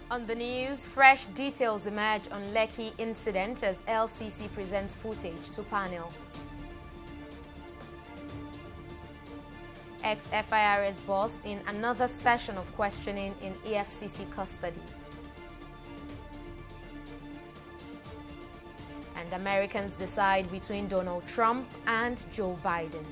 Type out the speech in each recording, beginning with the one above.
On the news, fresh details emerge on Lekki incident as LCC presents footage to panel. Ex-FIRS boss in another session of questioning in EFCC custody. And Americans decide between Donald Trump and Joe Biden.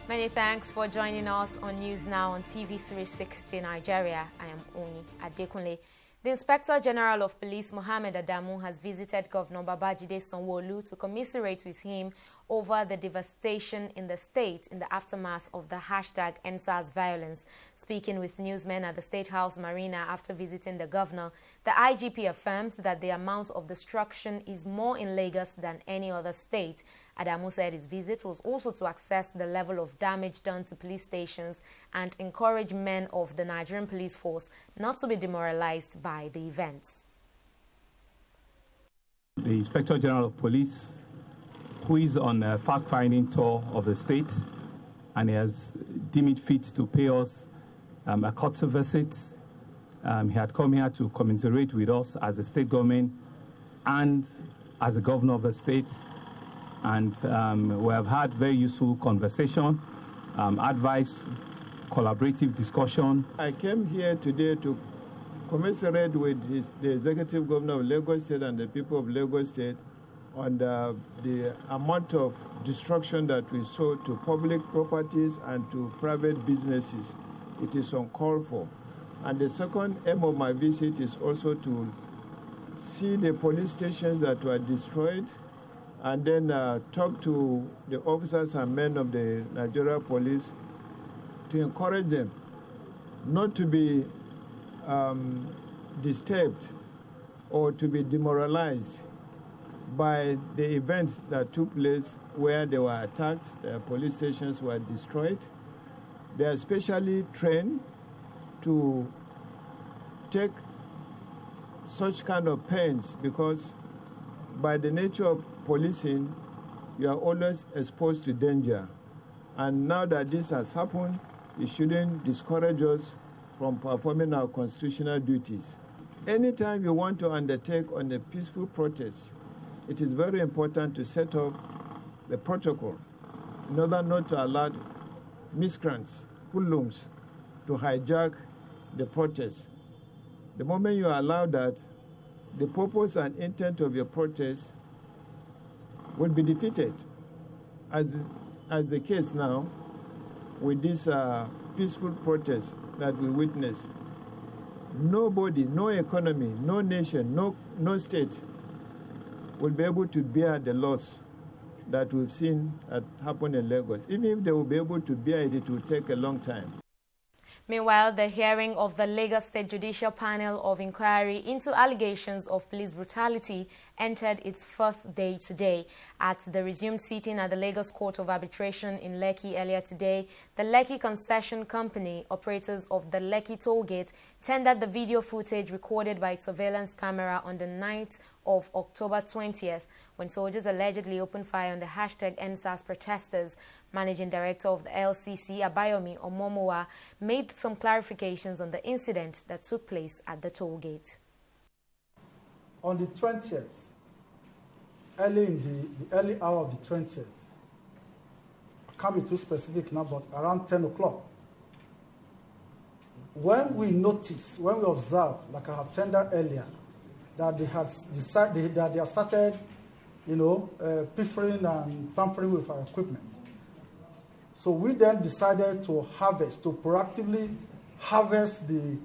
Many thanks for joining us on News Now on TV360 Nigeria. I am Oni Adekunle. The Inspector General of Police, Mohammed Adamu, has visited Governor Babajide Sanwo-Olu to commiserate with him over the devastation in the state in the aftermath of the hashtag #EndSARS violence. Speaking with newsmen at the State House Marina after visiting the governor, the IGP affirmed that the amount of destruction is more in Lagos than any other state. Adamu said his visit was also to assess the level of damage done to police stations and encourage men of the Nigerian police force not to be demoralized by the events. The Inspector General of Police, who is on a fact-finding tour of the state, and he has deemed it fit to pay us a courtesy visit. He had come here to commiserate with us as a state government and as the governor of the state. And we have had very useful conversation, advice, collaborative discussion. I came here today to commiserate with the executive governor of Lagos State and the people of Lagos State on the amount of destruction that we saw to public properties and to private businesses. It is uncalled for. And the second aim of my visit is also to see the police stations that were destroyed and then talk to the officers and men of the Nigeria police to encourage them not to be disturbed or to be demoralized by the events that took place where they were attacked, police stations were destroyed. They are specially trained to take such kind of pains because by the nature of policing, you are always exposed to danger. And now that this has happened, it shouldn't discourage us from performing our constitutional duties. Anytime you want to undertake on a peaceful protest, it is very important to set up the protocol in order not to allow miscreants, hoodlums, to hijack the protest. The moment you allow that, the purpose and intent of your protest will be defeated, as the case now with this peaceful protest that we witness. Nobody, no economy, no nation, no state will be able to bear the loss that we've seen happen in Lagos. Even if they will be able to bear it, it will take a long time. Meanwhile, the hearing of the Lagos State Judicial Panel of Inquiry into allegations of police brutality entered its first day today. At the resumed sitting at the Lagos Court of Arbitration in Lekki earlier today, the Lekki Concession Company, operators of the Lekki Tollgate, tendered the video footage recorded by its surveillance camera on the 9th of October 20th, when soldiers allegedly opened fire on the hashtag #EndSARS protesters. Managing Director of the LCC, Abayomi Omomowa, made some clarifications on the incident that took place at the toll gate. On the 20th, early in the early hour of the 20th, I can't be too specific now, but around 10 o'clock, when we observed, like I have tendered earlier, that they had decided that they had started, pilfering and tampering with our equipment. So we then decided to proactively harvest the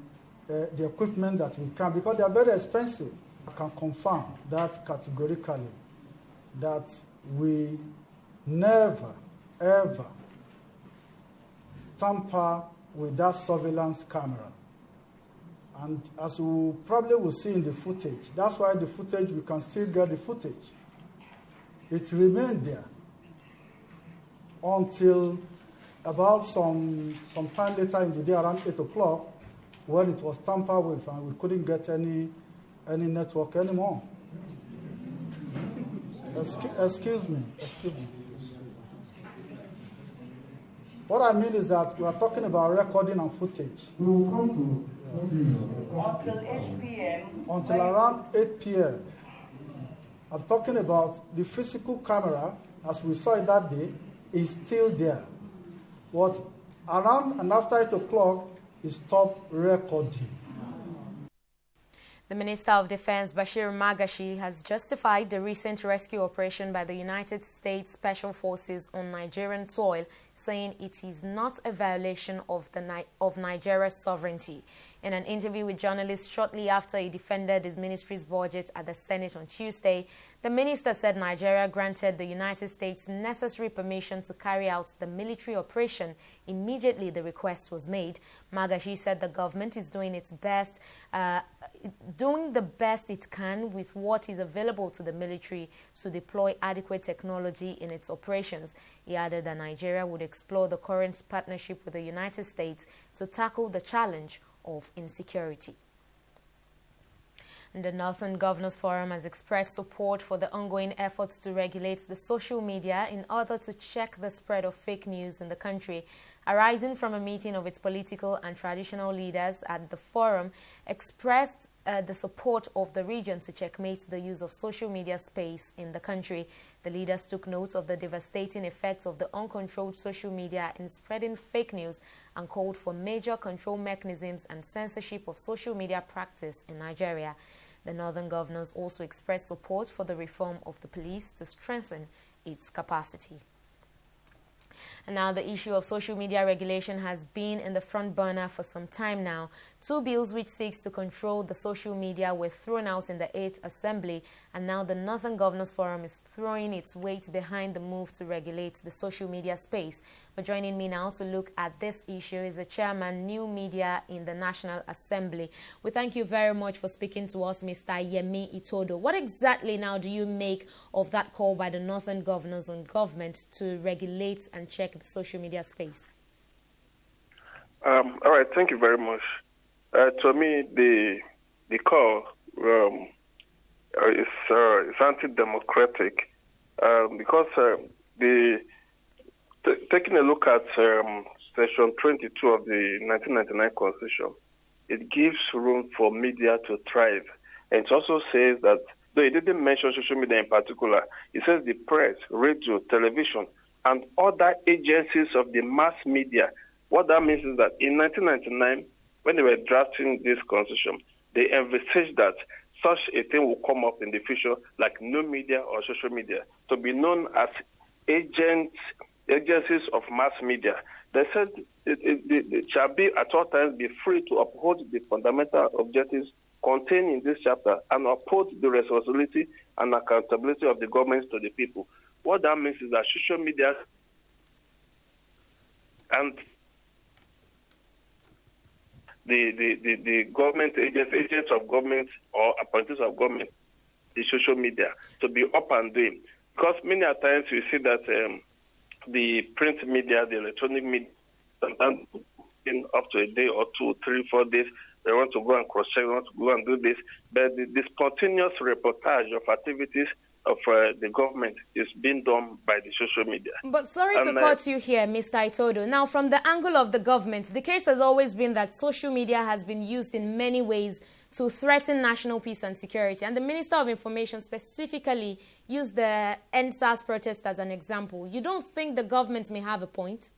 equipment that we can, because they are very expensive. I can confirm that categorically, that we never, ever tamper with that surveillance camera. And as you probably will see in the footage, that's why the footage, we can still get the footage. It remained there until about some time later in the day, around 8 o'clock, when it was tampered with and we couldn't get any network anymore. Excuse me. What I mean is that we are talking about recording and footage. We will come to until 8 p.m. Until around 8 p.m. I'm talking about the physical camera, as we saw it that day, is still there. But around and after 8 o'clock, it stopped recording. The Minister of Defense, Bashir Magashi, has justified the recent rescue operation by the United States Special Forces on Nigerian soil, saying it is not a violation of Nigeria's sovereignty. In an interview with journalists shortly after he defended his ministry's budget at the Senate on Tuesday, the minister said Nigeria granted the United States necessary permission to carry out the military operation immediately the request was made. Magashi said the government is doing its best, doing the best it can with what is available to the military to deploy adequate technology in its operations. He added that Nigeria would explore the current partnership with the United States to tackle the challenge of insecurity. And the Northern Governors Forum has expressed support for the ongoing efforts to regulate the social media in order to check the spread of fake news in the country. Arising from a meeting of its political and traditional leaders at the forum, expressed the support of the region to checkmate the use of social media space in the country. The leaders took note of the devastating effect of the uncontrolled social media in spreading fake news and called for major control mechanisms and censorship of social media practice in Nigeria. The Northern Governors also expressed support for the reform of the police to strengthen its capacity. And now the issue of social media regulation has been in the front burner for some time now. Two bills which seeks to control the social media were thrown out in the 8th Assembly, and now the Northern Governors Forum is throwing its weight behind the move to regulate the social media space. But joining me now to look at this issue is the Chairman, New Media in the National Assembly. We thank you very much for speaking to us, Mr. Yemi Itodo. What exactly now do you make of that call by the Northern Governors on government to regulate and check the social media space? All right, thank you very much. To me, the call is anti-democratic because taking a look at Section 22 of the 1999 Constitution, it gives room for media to thrive. And it also says that, though it didn't mention social media in particular, it says the press, radio, television, and other agencies of the mass media. What that means is that in 1999, when they were drafting this constitution, they envisaged that such a thing will come up in the future, like new media or social media, to be known as agencies of mass media. They said it shall be at all times be free to uphold the fundamental objectives contained in this chapter and uphold the responsibility and accountability of the government to the people. What that means is that social media and the government agents of government or appointees of government, the social media, to be up and doing. Because many a times we see that the print media, the electronic media, sometimes in up to a day or 2, 3, 4 days, they want to go and cross-check, they want to go and do this. But the spontaneous reportage of activities of the government is being done by the social media. But sorry to cut you here, Mr. Itodo. Now, from the angle of the government, the case has always been that social media has been used in many ways to threaten national peace and security. And the Minister of Information specifically used the NSAS protest as an example. You don't think the government may have a point?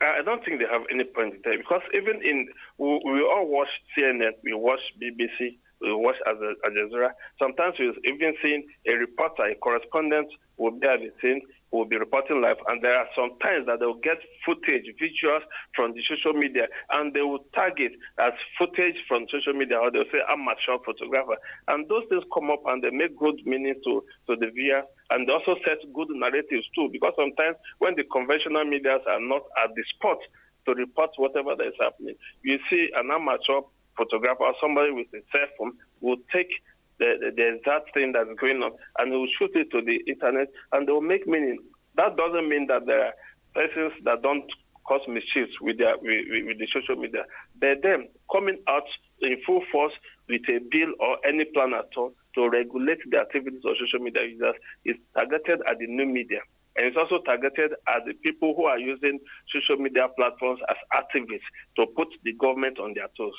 I don't think they have any point there, because even we all watch CNN, we watch BBC, we watch Al Jazeera. Sometimes we've even seen a reporter, a correspondent will be at the scene, will be reporting live, and there are some times that they'll get footage, visuals from the social media, and they will tag it as footage from social media, or they'll say amateur photographer. And those things come up and they make good meaning to the viewer, and they also set good narratives too, because sometimes when the conventional media are not at the spot to report whatever that is happening, you see an amateur photographer or somebody with a cell phone will take the exact thing that's going on and will shoot it to the internet and they will make meaning. That doesn't mean that there are persons that don't cause mischiefs with the social media. But them coming out in full force with a bill or any plan at all to regulate the activities of social media users is targeted at the new media. And it's also targeted at the people who are using social media platforms as activists to put the government on their toes.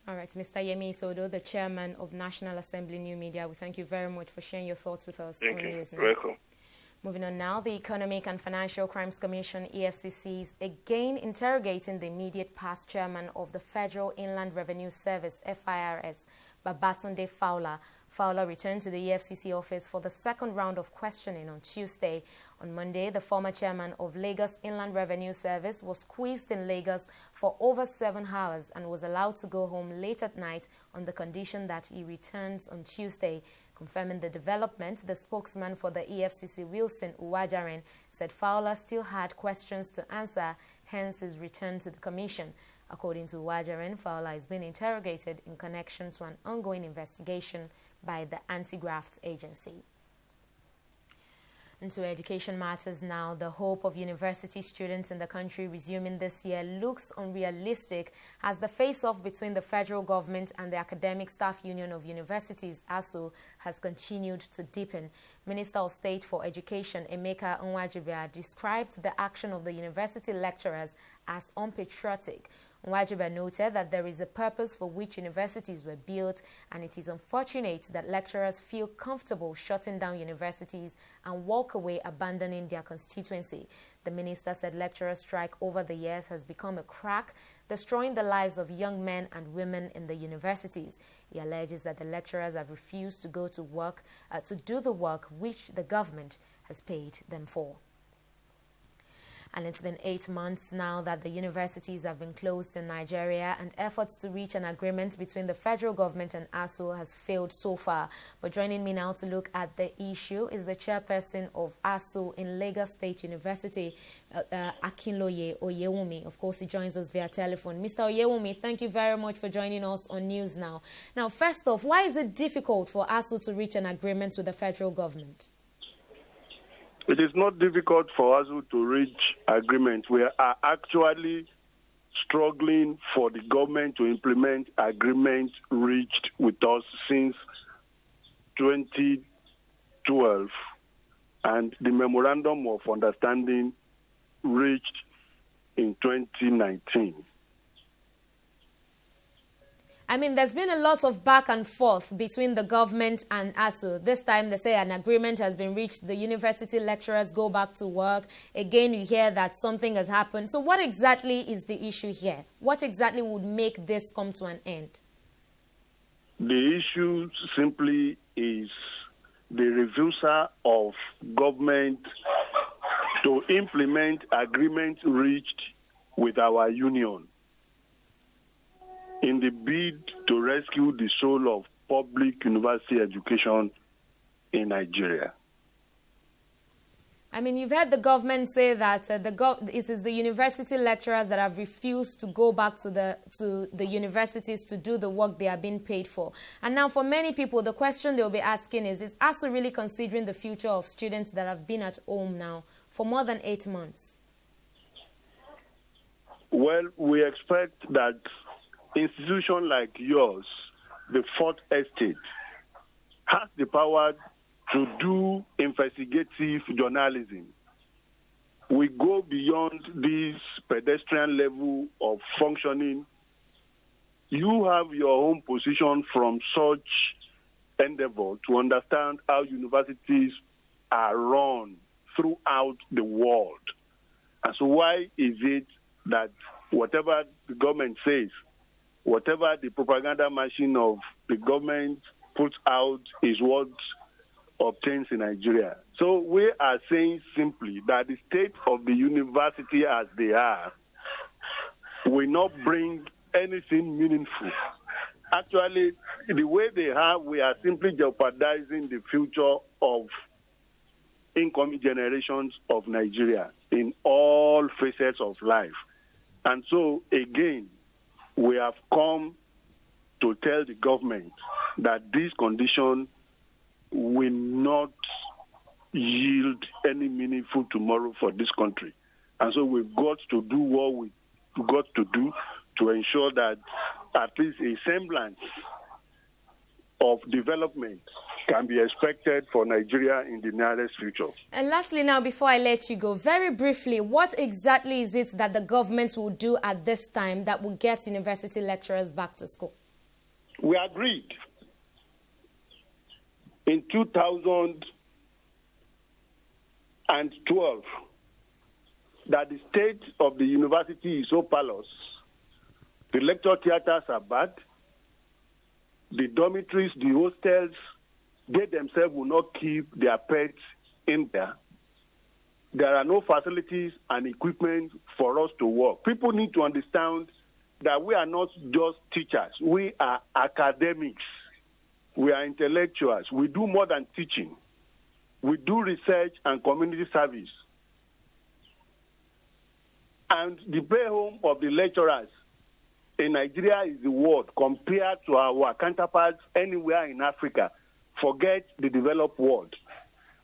All right, Mr. Yemi Itodo, the chairman of National Assembly New Media, we thank you very much for sharing your thoughts with us. Thank you. News Now. Welcome. Moving on now, the Economic and Financial Crimes Commission, EFCC, is again interrogating the immediate past chairman of the Federal Inland Revenue Service, FIRS, Babatunde Fowler. Fowler returned to the EFCC office for the second round of questioning on Tuesday. On Monday, the former chairman of Lagos Inland Revenue Service was squeezed in Lagos for over 7 hours and was allowed to go home late at night on the condition that he returns on Tuesday. Confirming the development, the spokesman for the EFCC, Wilson Uwajaren, said Fowler still had questions to answer, hence his return to the commission. According to Uwajaren, Fowler is being interrogated in connection to an ongoing investigation by the Anti-Graft Agency. Into education matters now, the hope of university students in the country resuming this year looks unrealistic as the face-off between the federal government and the Academic Staff Union of Universities, ASU, has continued to deepen. Minister of State for Education, Emeka Nwajibia, described the action of the university lecturers as unpatriotic. Nwajibia noted that there is a purpose for which universities were built, and it is unfortunate that lecturers feel comfortable shutting down universities and walk away abandoning their constituency. The minister said lecturers' strike over the years has become a crack, destroying the lives of young men and women in the universities. He alleges that the lecturers have refused to go to work to do the work which the government has paid them for. And it's been 8 months now that the universities have been closed in Nigeria, and efforts to reach an agreement between the federal government and ASU has failed so far. But joining me now to look at the issue is the chairperson of ASU in Lagos State University, Akinloye Oyewumi. Of course, he joins us via telephone. Mr. Oyewumi, thank you very much for joining us on News Now. Now, first off, why is it difficult for ASU to reach an agreement with the federal government? It is not difficult for us to reach agreement. We are actually struggling for the government to implement agreements reached with us since 2012 and the Memorandum of Understanding reached in 2019. I mean, there's been a lot of back and forth between the government and ASU. This time they say an agreement has been reached. The university lecturers go back to work. Again, you hear that something has happened. So what exactly is the issue here? What exactly would make this come to an end? The issue simply is the refusal of government to implement agreements reached with our union in the bid to rescue the soul of public university education in Nigeria. I mean, you've heard the government say that it is the university lecturers that have refused to go back to the universities to do the work they are being paid for. And now for many people, the question they'll be asking is ASU really considering the future of students that have been at home now for more than 8 months? Well, we expect that institution like yours, the Fourth Estate, has the power to do investigative journalism. We go beyond this pedestrian level of functioning. You have your own position from such endeavor to understand how universities are run throughout the world. And so why is it that whatever the government says, whatever the propaganda machine of the government puts out is what obtains in Nigeria? So we are saying simply that the state of the university as they are will not bring anything meaningful. Actually, the way they are, we are simply jeopardizing the future of incoming generations of Nigeria in all facets of life. And so, again, we have come to tell the government that this condition will not yield any meaningful tomorrow for this country. And so we've got to do what we've got to do to ensure that at least a semblance of development can be expected for Nigeria in the nearest future. And lastly now, before I let you go, very briefly, what exactly is it that the government will do at this time that will get university lecturers back to school? We agreed in 2012 that the state of the university is so parlous. The lecture theaters are bad. The dormitories, the hostels, they themselves will not keep their pets in there. There are no facilities and equipment for us to work. People need to understand that we are not just teachers. We are academics. We are intellectuals. We do more than teaching. We do research and community service. And the pay home of the lecturers in Nigeria is the world compared to our counterparts anywhere in Africa. Forget the developed world.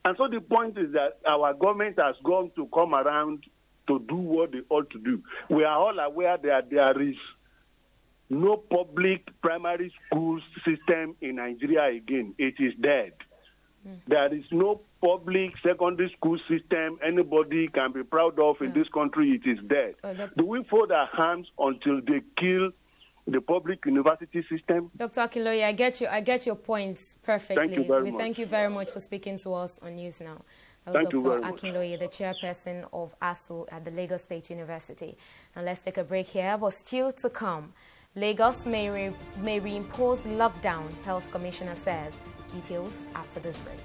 And so the point is that our government has gone to come around to do what they ought to do. We are all aware that there is no public primary school system in Nigeria again. It is dead. There is no public secondary school system anybody can be proud of in this country. It is dead. Do we fold our hands until they kill the public university system? Dr. Akinloye, I get your points perfectly. Thank you very much. Thank you very much for speaking to us on News Now. That was Dr. Akinloye, the chairperson of ASU at the Lagos State University. And let's take a break here, but still to come. Lagos may reimpose lockdown, Health Commissioner says. Details after this break.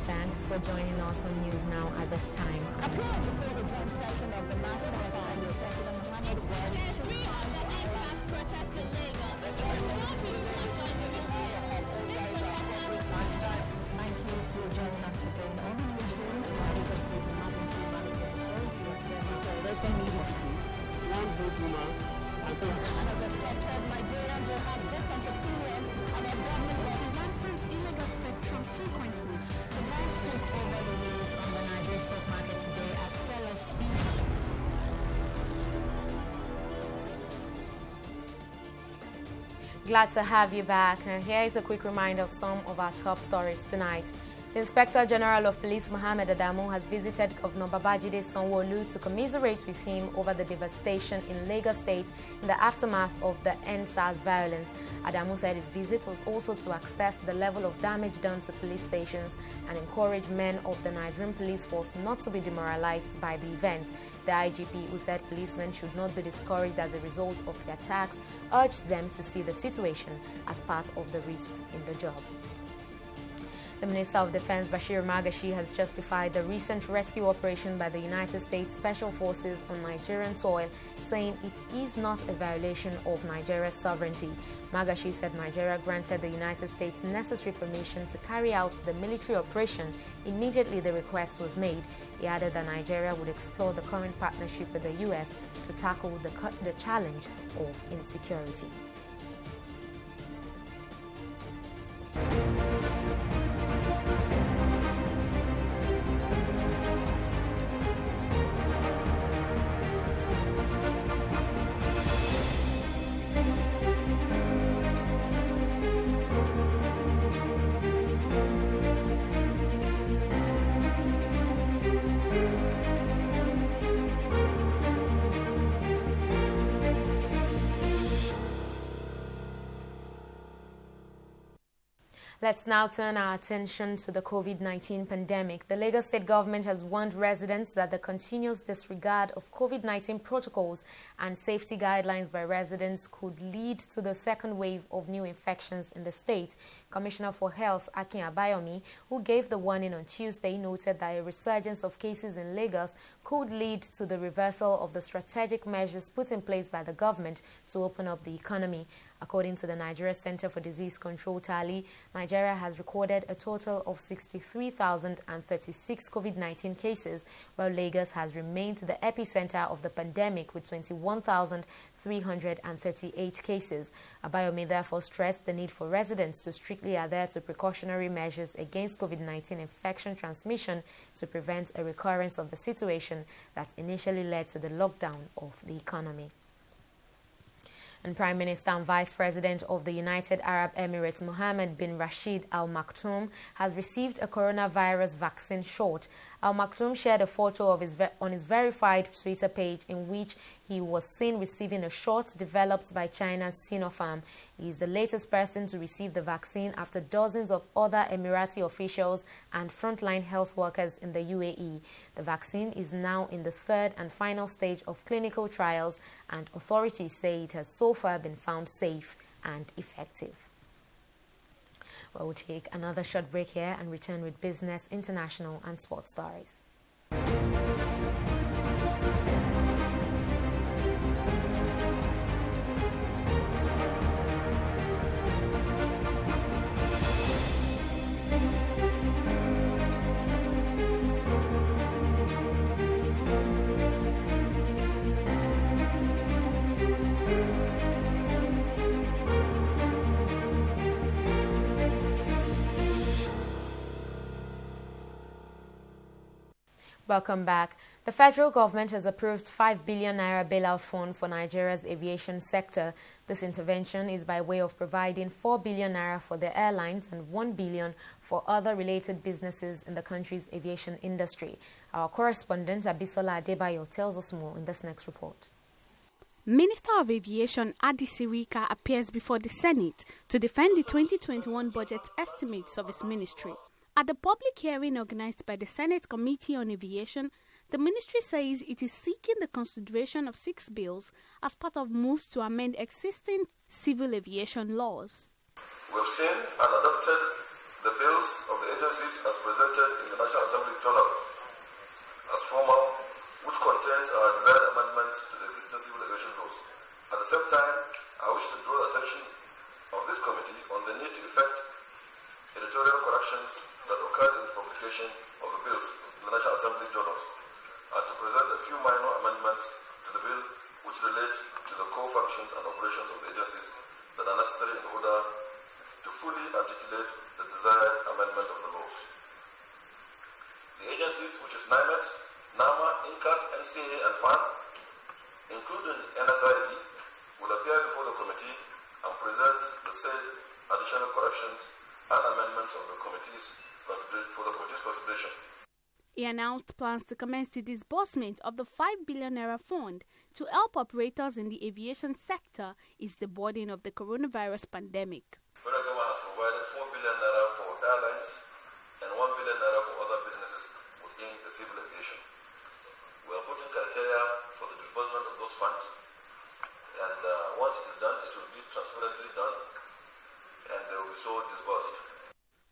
Thanks for joining us on News Now at this time. Applaud before the joint session of the National Assembly session on Monday. Protest in Lagos. Thank you for joining us today. On this room, Lagos State Emergency Management Authority has said there's going to be one vote woman. As expected, Nigerians will have different opinions on the government of rampant illegal spectrum frequencies. The banks took over the wheels on the Nigerian stock market today as sellers eased. Glad to have you back. And here is a quick reminder of some of our top stories tonight. The Inspector General of Police, Mohammed Adamu, has visited Governor Babajide Sanwo-Olu to commiserate with him over the devastation in Lagos State in the aftermath of the EndSARS violence. Adamu said his visit was also to assess the level of damage done to police stations and encourage men of the Nigerian police force not to be demoralized by the events. The IGP, who said policemen should not be discouraged as a result of the attacks, urged them to see the situation as part of the risk in the job. The Minister of Defense, Bashir Magashi, has justified the recent rescue operation by the United States Special Forces on Nigerian soil, saying it is not a violation of Nigeria's sovereignty. Magashi said Nigeria granted the United States necessary permission to carry out the military operation immediately the request was made. He added that Nigeria would explore the current partnership with the U.S. to tackle the challenge of insecurity. Let's now turn our attention to the COVID-19 pandemic. The Lagos State government has warned residents that the continuous disregard of COVID-19 protocols and safety guidelines by residents could lead to the second wave of new infections in the state. Commissioner for Health, Akin Abayomi, who gave the warning on Tuesday, noted that a resurgence of cases in Lagos could lead to the reversal of the strategic measures put in place by the government to open up the economy. According to the Nigeria Center for Disease Control tally, Nigeria has recorded a total of 63,036 COVID-19 cases, while Lagos has remained the epicenter of the pandemic with 21,338 cases. Abayomi therefore stressed the need for residents to strictly adhere to precautionary measures against COVID-19 infection transmission to prevent a recurrence of the situation that initially led to the lockdown of the economy. And Prime Minister and Vice President of the United Arab Emirates, Mohammed bin Rashid Al Maktoum, has received a coronavirus vaccine shot. Al Maktoum shared a photo of on his verified Twitter page in which he was seen receiving a shot developed by China's Sinopharm. He is the latest person to receive the vaccine after dozens of other Emirati officials and frontline health workers in the UAE. The vaccine is now in the third and final stage of clinical trials, and authorities say it has so far been found safe and effective. Well, we'll take another short break here and return with business, international and sports stories. Welcome back. The federal government has approved 5 billion naira bailout fund for Nigeria's aviation sector. This intervention is by way of providing 4 billion naira for the airlines and 1 billion for other related businesses in the country's aviation industry. Our correspondent Abisola Adebayo tells us more in this next report. Minister of Aviation Adi Sirika appears before the Senate to defend the 2021 budget estimates of his ministry. At the public hearing organized by the Senate Committee on Aviation, the ministry says it is seeking the consideration of 6 bills as part of moves to amend existing civil aviation laws. We have seen and adopted the bills of the agencies as presented in the National Assembly Journal as formal, which contains our desired amendments to the existing civil aviation laws. At the same time, I wish to draw the attention of this committee on the need to effect editorial corrections that occurred in the publication of the bills in the National Assembly journals, and to present a few minor amendments to the bill which relate to the core functions and operations of the agencies that are necessary in order to fully articulate the desired amendment of the laws. The agencies, which is NIMET, NAMA, INCAT, NCA, and FAN, including NSIB, will appear before the committee and present the said additional corrections and amendments of the committee's consideration. He announced plans to commence the disbursement of the 5 billion naira fund to help operators in the aviation sector ease the burden of the coronavirus pandemic. The federal government has provided 4 billion naira for airlines and 1 billion naira for other businesses within the civil aviation. We are putting criteria for the disbursement of those funds, and once it is done, it will be transparently done, and they will be so disbursed.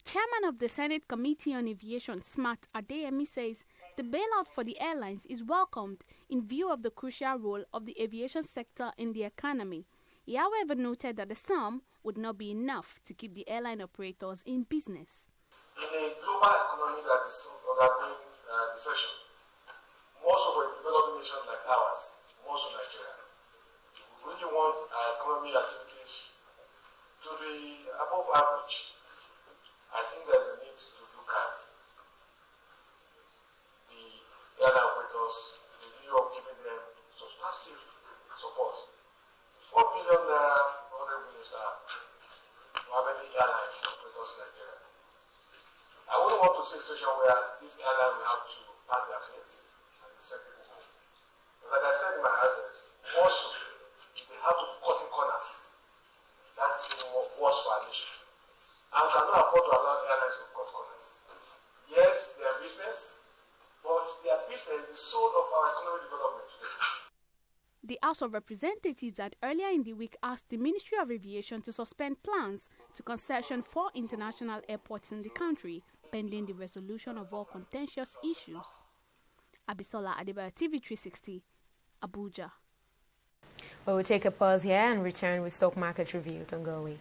Chairman of the Senate Committee on Aviation, Smart Adeyemi, says the bailout for the airlines is welcomed in view of the crucial role of the aviation sector in the economy. He, however, noted that the sum would not be enough to keep the airline operators in business. In a global economy that is undergoing recession, most of a developing nation like ours, most of Nigeria, we really want our economy activities to be above average. I think there's a need to look at the airline operators in view of giving them substantive support. 4 billion naira, Honorable Minister, how many airline operators in Nigeria? I wouldn't want to see a situation where this airline will have to pack their planes and send people home. But like I said in my advert, also, if they have to cut in corners, that is even worse for our nation. and cannot afford to allow airlines to cut corners. Yes, they are business, but their business is the soul of our economic development today. The House of Representatives had earlier in the week asked the Ministry of Aviation to suspend plans to concession 4 international airports in the country, pending the resolution of all contentious issues. Abisola Adebayo, TV360, Abuja. We will take a pause here and return with Stock Market Review. Don't go away.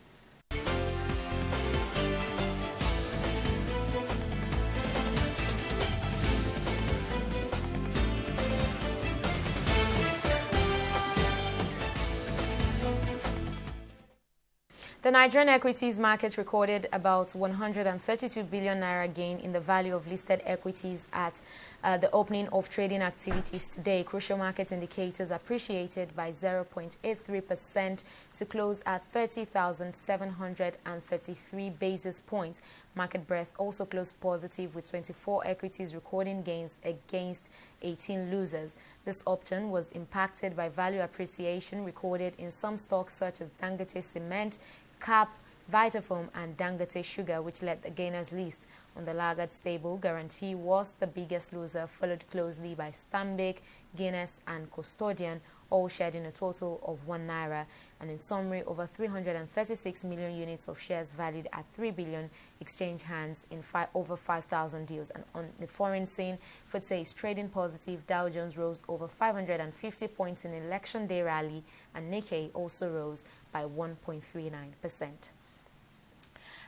The Nigerian equities market recorded about 132 billion naira gain in the value of listed equities at the opening of trading activities today. Crucial market indicators appreciated by 0.83% to close at 30,733 basis points. Market breadth also closed positive with 24 equities recording gains against 18 losers. This upturn was impacted by value appreciation recorded in some stocks such as Dangote Cement, CAP, Vitafoam and Dangote Sugar, which led the gainers list. On the laggards table, Guarantee was the biggest loser, followed closely by Stanbic, Guinness and Custodian, all shedding a total of 1 naira. And in summary, over 336 million units of shares valued at 3 billion exchange hands in over 5,000 deals. And on the foreign scene, FTSE is trading positive. Dow Jones rose over 550 points in election day rally, and Nikkei also rose by 1.39%.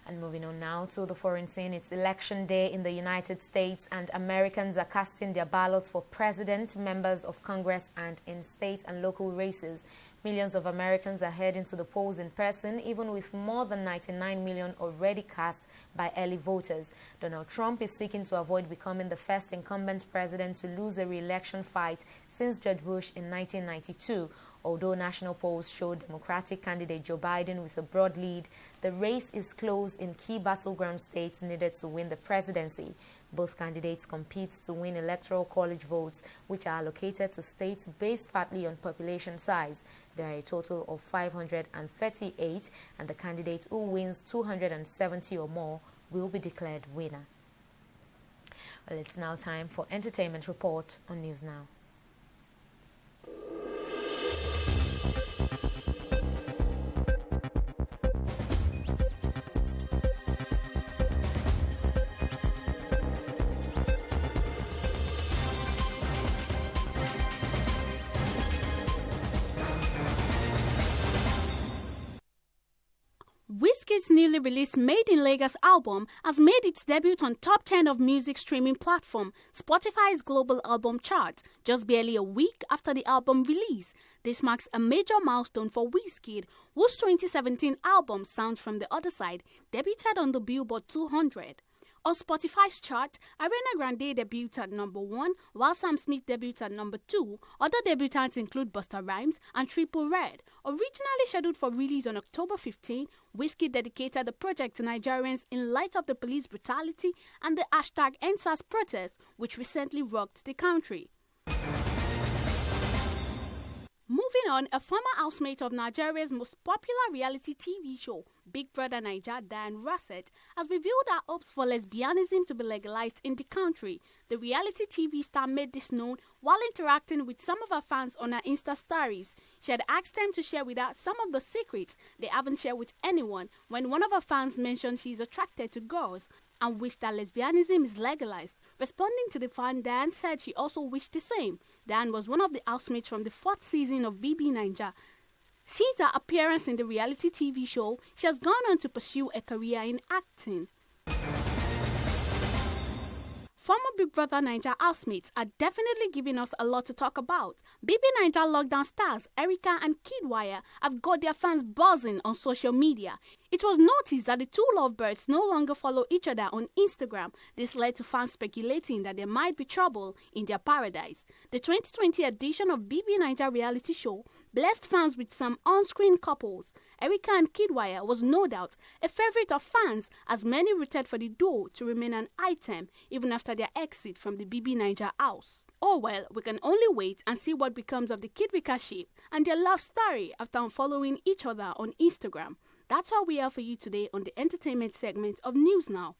And moving on now to the foreign scene, it's election day in the United States, and Americans are casting their ballots for president, members of Congress, and in state and local races. Millions of Americans are heading to the polls in person, even with more than 99 million already cast by early voters. Donald Trump is seeking to avoid becoming the first incumbent president to lose a re-election fight since George Bush in 1992. Although national polls show Democratic candidate Joe Biden with a broad lead, the race is close in key battleground states needed to win the presidency. Both candidates compete to win electoral college votes, which are allocated to states based partly on population size. There are a total of 538, and the candidate who wins 270 or more will be declared winner. Well, it's now time for Entertainment Report on News Now. Wizkid's newly released Made in Lagos album has made its debut on top 10 of music streaming platform Spotify's global album chart, just barely a week after the album release. This marks a major milestone for Wizkid, whose 2017 album Sounds from the Other Side debuted on the Billboard 200. On Spotify's chart, Ariana Grande debuted at number 1, while Sam Smith debuted at number 2. Other debutants include Busta Rhymes and Triple Red. Originally scheduled for release on October 15, Wizkid dedicated the project to Nigerians in light of the police brutality and the #EndSARS protest, which recently rocked the country. Moving on, a former housemate of Nigeria's most popular reality TV show, Big Brother Naija, Diane Rossett, has revealed her hopes for lesbianism to be legalized in the country. The reality TV star made this known while interacting with some of her fans on her Insta stories. She had asked them to share with her some of the secrets they haven't shared with anyone when one of her fans mentioned she is attracted to girls and wished that lesbianism is legalized. Responding to the fan, Diane said she also wished the same. Diane was one of the housemates from the 4th season of BB Naija. Since her appearance in the reality TV show, she has gone on to pursue a career in acting. Former Big Brother Naija housemates are definitely giving us a lot to talk about. BB Naija lockdown stars Erica and Kidwire have got their fans buzzing on social media. It was noticed that the two lovebirds no longer follow each other on Instagram. This led to fans speculating that there might be trouble in their paradise. The 2020 edition of BB Naija reality show blessed fans with some on-screen couples. Erica and Kidwire was no doubt a favorite of fans, as many rooted for the duo to remain an item even after their exit from the BB Naija house. Oh well, we can only wait and see what becomes of the Kidwika ship and their love story after unfollowing each other on Instagram. That's all we have for you today on the entertainment segment of News Now.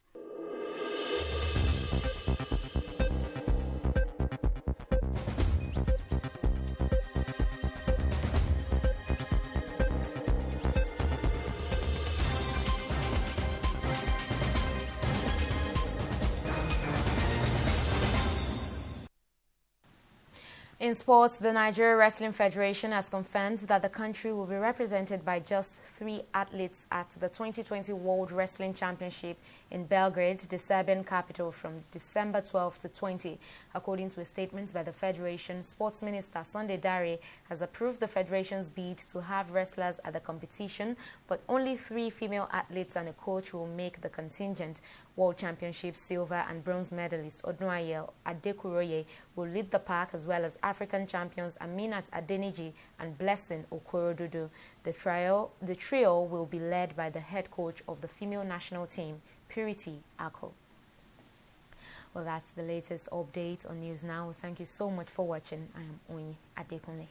In sports, the Nigeria Wrestling Federation has confirmed that the country will be represented by just 3 athletes at the 2020 World Wrestling Championship in Belgrade, the Serbian capital, from December 12 to 20. According to a statement by the Federation, Sports Minister Sunday Dare has approved the Federation's bid to have wrestlers at the competition, but only 3 female athletes and a coach will make the contingent. World Championship silver and bronze medalist Odunwaye Adekuroye will lead the pack, as well as African champions Aminat Adeniji and Blessing Okorodudu. The trio will be led by the head coach of the female national team, Purity Ako. Well, that's the latest update on News Now. Thank you so much for watching. I am Onyi Adekunle.